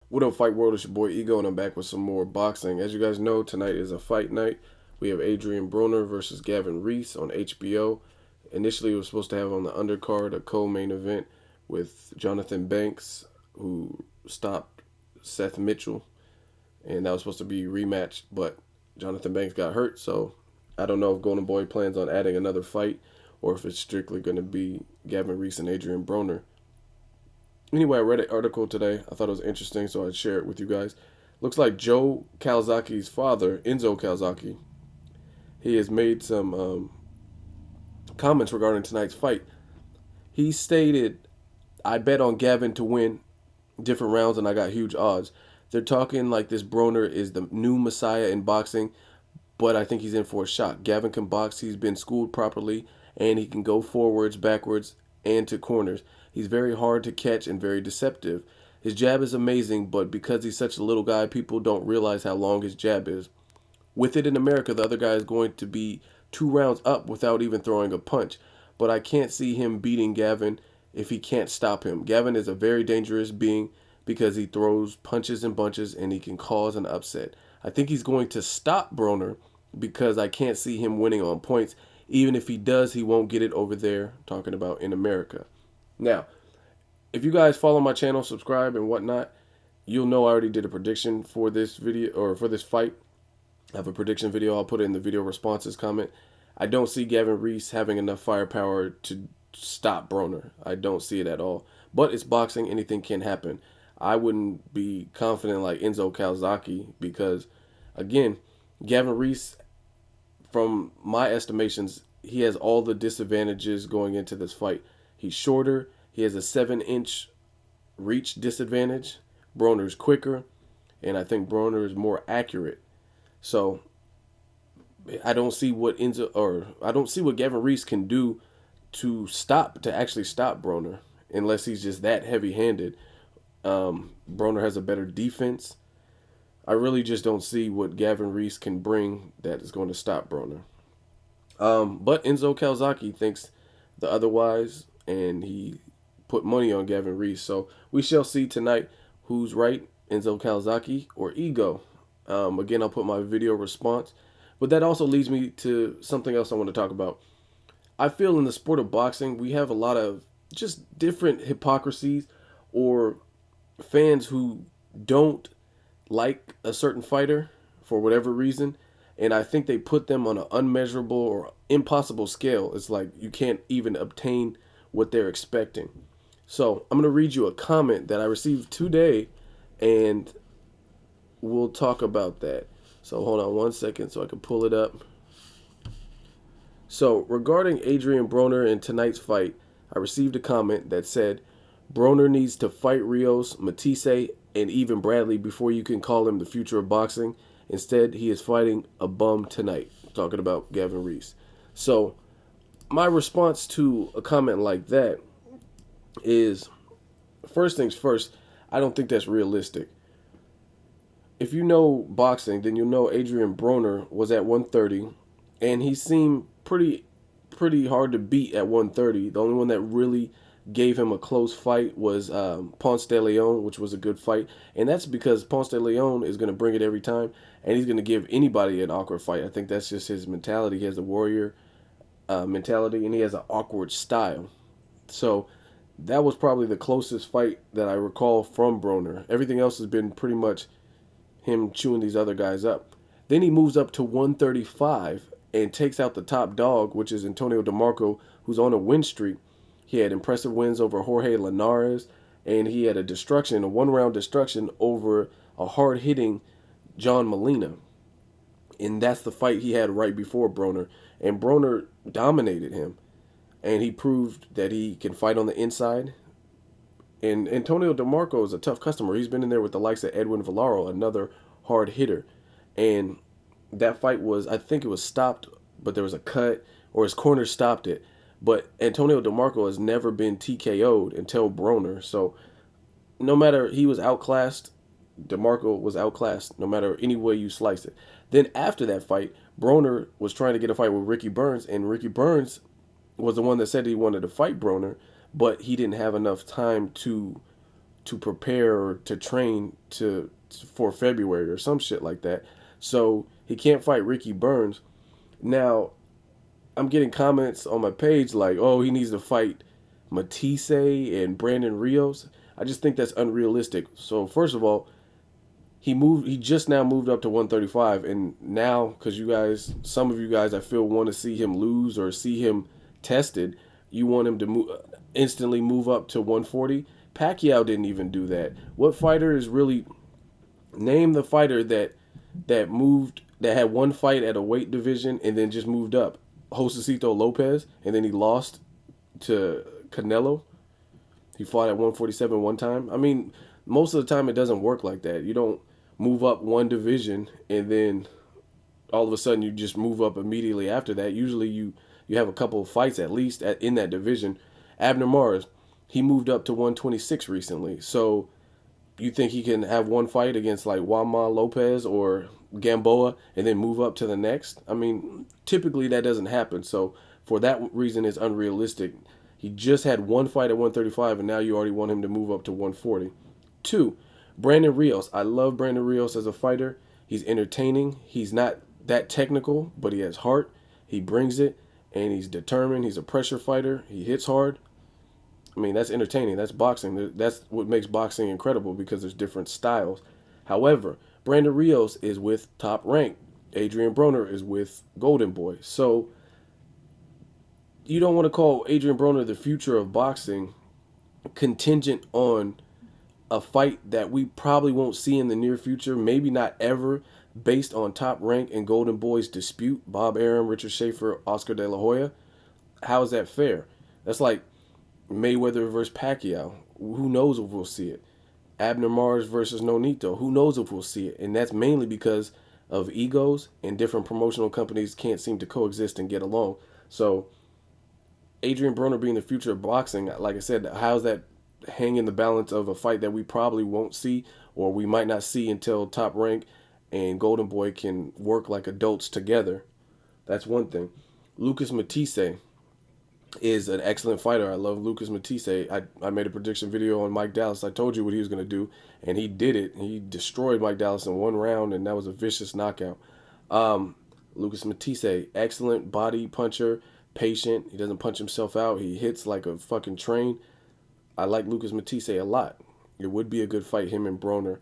What up, Fight World? It's your boy Ego, and I'm back with some more boxing. As you guys know, tonight is a fight night. We have Adrian Broner versus Gavin Rees on HBO. Initially, it was supposed to have on the undercard a co-main event with Jonathan Banks, who stopped Seth Mitchell, and that was supposed to be rematched, but Jonathan Banks got hurt, so I don't know if Golden Boy plans on adding another fight or if it's strictly going to be Gavin Rees and Adrian Broner. Anyway, I read an article today. I thought it was interesting, so I'd share it with you guys. Looks like Joe Calzaghe's father, Enzo Calzaghe, he has made some comments regarding tonight's fight. He stated, I bet on Gavin to win different rounds and I got huge odds. They're talking like this Broner is the new messiah in boxing, but I think he's in for a shock. Gavin can box, he's been schooled properly, and he can go forwards, backwards, and to corners. He's very hard to catch and very deceptive. His jab is amazing, but because he's such a little guy, people don't realize how long his jab is. With it in America, the other guy is going to be 2 rounds up without even throwing a punch. But I can't see him beating Gavin if he can't stop him. Gavin is a very dangerous being because he throws punches and bunches and he can cause an upset. I think he's going to stop Broner because I can't see him winning on points. Even if he does, he won't get it over there, talking about in America. Now, if you guys follow my channel, subscribe and whatnot, you'll know I already did a prediction for this video or for this fight. I have a prediction video. I'll put it in the video responses comment. I don't see Gavin Rees having enough firepower to stop Broner. I don't see it at all. But it's boxing. Anything can happen. I wouldn't be confident like Enzo Calzaghe because, again, Gavin Rees, from my estimations, he has all the disadvantages going into this fight. He's shorter. He has a 7-inch reach disadvantage. Broner's quicker, and I think Broner is more accurate. So I don't see what Gavin Rees can do to actually stop Broner unless he's just that heavy-handed. Broner has a better defense. I really just don't see what Gavin Rees can bring that is going to stop Broner. But Enzo Calzaghe thinks the otherwise, and he put money on Gavin Rees. So we shall see tonight who's right, Enzo Calzaghe or Ego. Again, I'll put my video response. But that also leads me to something else I want to talk about. I feel in the sport of boxing, we have a lot of just different hypocrisies or fans who don't like a certain fighter for whatever reason. And I think they put them on an unmeasurable or impossible scale. It's like you can't even obtain what they're expecting. So I'm going to read you a comment that I received today, and we'll talk about that. So hold on one second so I can pull it up. So regarding Adrian Broner in tonight's fight, I received a comment that said, Broner needs to fight Rios, Matisse, and even Bradley before you can call him the future of boxing. Instead, he is fighting a bum tonight. Talking about Gavin Rees. So my response to a comment like that is, first things first, I don't think that's realistic. If you know boxing, then you'll know Adrian Broner was at 130, and he seemed pretty hard to beat at 130. The only one that really gave him a close fight was Ponce de Leon, which was a good fight. And that's because Ponce de Leon is going to bring it every time, and he's going to give anybody an awkward fight. I think that's just his mentality. He has a warrior mentality, and he has an awkward style. So that was probably the closest fight that I recall from Broner. Everything else has been pretty much him chewing these other guys up. Then he moves up to 135 and takes out the top dog, which is Antonio DeMarco, who's on a win streak. He had impressive wins over Jorge Linares, and he had a one-round destruction over a hard-hitting John Molina. And that's the fight he had right before Broner. And Broner dominated him, and he proved that he can fight on the inside. And Antonio DeMarco is a tough customer. He's been in there with the likes of Edwin Villaro, another hard hitter. And that fight was, I think it was stopped, but there was a cut, or his corner stopped it. But Antonio DeMarco has never been TKO'd until Broner. So no matter, he was outclassed, DeMarco was outclassed, no matter any way you slice it. Then after that fight, Broner was trying to get a fight with Ricky Burns, and Ricky Burns was the one that said he wanted to fight Broner, but he didn't have enough time to to prepare or to train for February or some shit like that. So he can't fight Ricky Burns. Now, I'm getting comments on my page like, oh, he needs to fight Matisse and Brandon Rios. I just think that's unrealistic. So first of all, he just now moved up to 135, and now, because some of you guys I feel want to see him lose or see him tested, you want him to instantly move up to 140. Pacquiao didn't even do that. What fighter is really, name the fighter that had one fight at a weight division and then just moved up? Josecito Lopez, and then he lost to Canelo. He fought at 147 one time. I mean, most of the time it doesn't work like that. You don't move up one division and then all of a sudden you just move up immediately after that. Usually you have a couple of fights at least in that division. Abner Mars, he moved up to 126 recently. So you think he can have one fight against like Juanma Lopez or Gamboa and then move up to the next? I mean, typically that doesn't happen. So for that reason, it's unrealistic. He just had one fight at 135, and now you already want him to move up to 140. 2, Brandon Rios. I love Brandon Rios as a fighter. He's entertaining. He's not that technical, but he has heart. He brings it, and he's determined. He's a pressure fighter. He hits hard. I mean, that's entertaining. That's boxing. That's what makes boxing incredible, because there's different styles. However, Brandon Rios is with Top Rank. Adrian Broner is with Golden Boy. So you don't want to call Adrian Broner the future of boxing contingent on a fight that we probably won't see in the near future, maybe not ever, based on Top Rank and Golden Boy's dispute, Bob Arum, Richard Schaefer, Oscar De La Hoya. How is that fair? That's like Mayweather versus Pacquiao. Who knows if we'll see it? Abner Mars versus Nonito. Who knows if we'll see it? And that's mainly because of egos, and different promotional companies can't seem to coexist and get along. So Adrian Broner being the future of boxing, like I said, how's that hang in the balance of a fight that we probably won't see, or we might not see until Top Rank and Golden Boy can work like adults together? That's one thing. Lucas Matisse is an excellent fighter. I love Lucas Matisse. I made a prediction video on Mike Dallas. I told you what he was going to do, and he did it. He destroyed Mike Dallas in one round, and that was a vicious knockout. Lucas Matisse, excellent body puncher, patient. He doesn't punch himself out. He hits like a fucking train. I like Lucas Matisse a lot. It would be a good fight, him and Broner.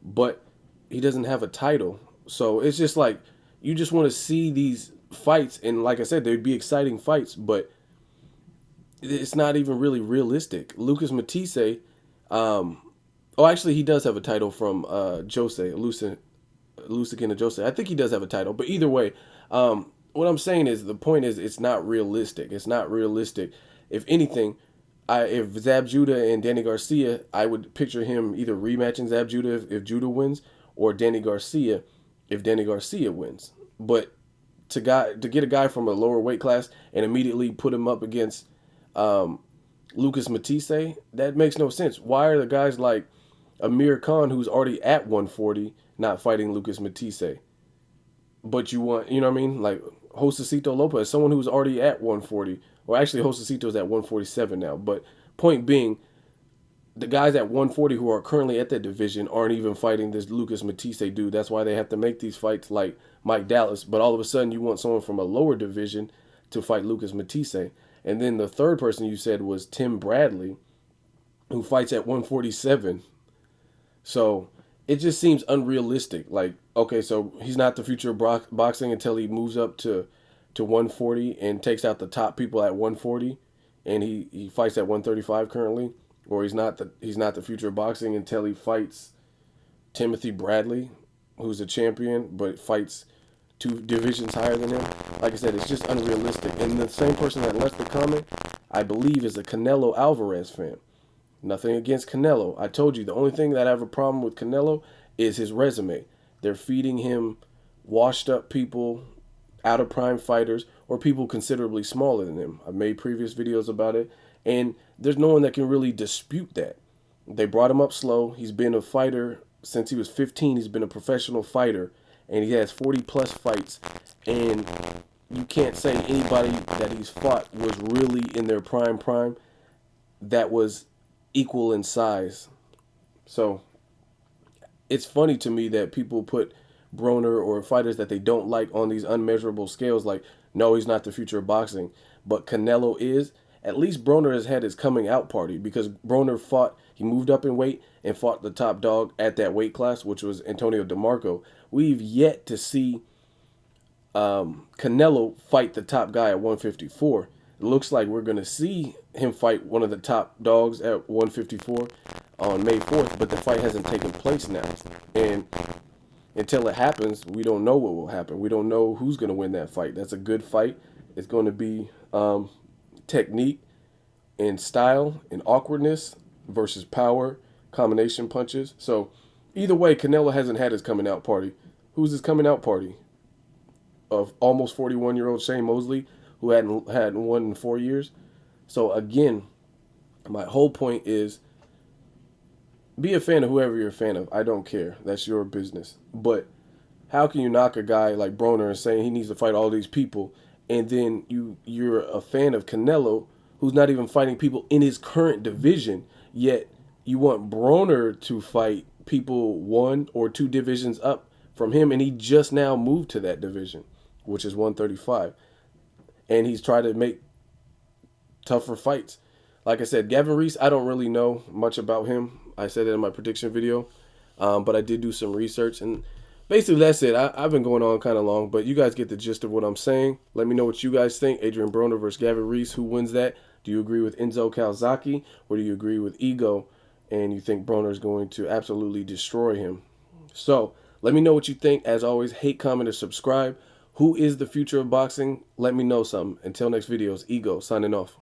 But he doesn't have a title. So it's just like, you just want to see these fights, and like I said, they'd be exciting fights, but it's not even really realistic. Lucas Matisse, actually he does have a title from Lucican and Jose. I think he does have a title, but either way, what I'm saying is, the point is, it's not realistic. It's not realistic. If anything, if Zab Judah and Danny Garcia, I would picture him either rematching Zab Judah if Judah wins, or Danny Garcia if Danny Garcia wins. But to get a guy from a lower weight class and immediately put him up against Lucas Matisse, that makes no sense. Why are the guys like Amir Khan, who's already at 140, not fighting Lucas Matisse? But you want, you know what I mean? Like Josecito Lopez, someone who's already at 140. Well, actually, Josecito's at 147 now. But point being, the guys at 140 who are currently at that division aren't even fighting this Lucas Matisse dude. That's why they have to make these fights like Mike Dallas. But all of a sudden, you want someone from a lower division to fight Lucas Matisse. And then the third person you said was Tim Bradley, who fights at 147. So it just seems unrealistic. Like, okay, so he's not the future of boxing until he moves up to 140 and takes out the top people at 140, and he fights at 135 currently. Or he's not the future of boxing until he fights Timothy Bradley, who's a champion, but fights 2 divisions higher than him. Like I said, it's just unrealistic. And the same person that left the comment, I believe, is a Canelo Alvarez fan. Nothing against Canelo. I told you, the only thing that I have a problem with Canelo is his resume. They're feeding him washed up people, out of prime fighters, or people considerably smaller than him. I've made previous videos about it, and there's no one that can really dispute that. They brought him up slow. He's been a fighter since he was 15. He's been a professional fighter, and he has 40 plus fights, and you can't say anybody that he's fought was really in their prime that was equal in size So it's funny to me that people put Broner or fighters that they don't like on these unmeasurable scales. Like, no, he's not the future of boxing, but Canelo is. At least Broner has had his coming out party because Broner fought. He moved up in weight and fought the top dog at that weight class, which was Antonio DeMarco. We've yet to see Canelo fight the top guy at 154. It looks like we're going to see him fight one of the top dogs at 154 on May 4th, but the fight hasn't taken place now. And until it happens, we don't know what will happen. We don't know who's going to win that fight. That's a good fight. It's going to be technique and style and awkwardness versus power, combination punches. So either way, Canelo hasn't had his coming out party. Who's his coming out party? Of almost 41-year-old Shane Mosley, who hadn't won in 4 years. So again, my whole point is be a fan of whoever you're a fan of. I don't care. That's your business. But how can you knock a guy like Broner and saying he needs to fight all these people, and then you're a fan of Canelo, who's not even fighting people in his current division, yet you want Broner to fight people 1 or 2 divisions up from him, and he just now moved to that division, which is 135. And he's tried to make tougher fights. Like I said, Gavin Rees, I don't really know much about him. I said it in my prediction video, but I did do some research. And basically, that's it. I've been going on kind of long, but you guys get the gist of what I'm saying. Let me know what you guys think. Adrian Broner versus Gavin Rees. Who wins that? Do you agree with Enzo Calzaghe, or do you agree with Ego, and you think Broner is going to absolutely destroy him? So let me know what you think. As always, hate, comment, or subscribe. Who is the future of boxing? Let me know something. Until next videos, Ego signing off.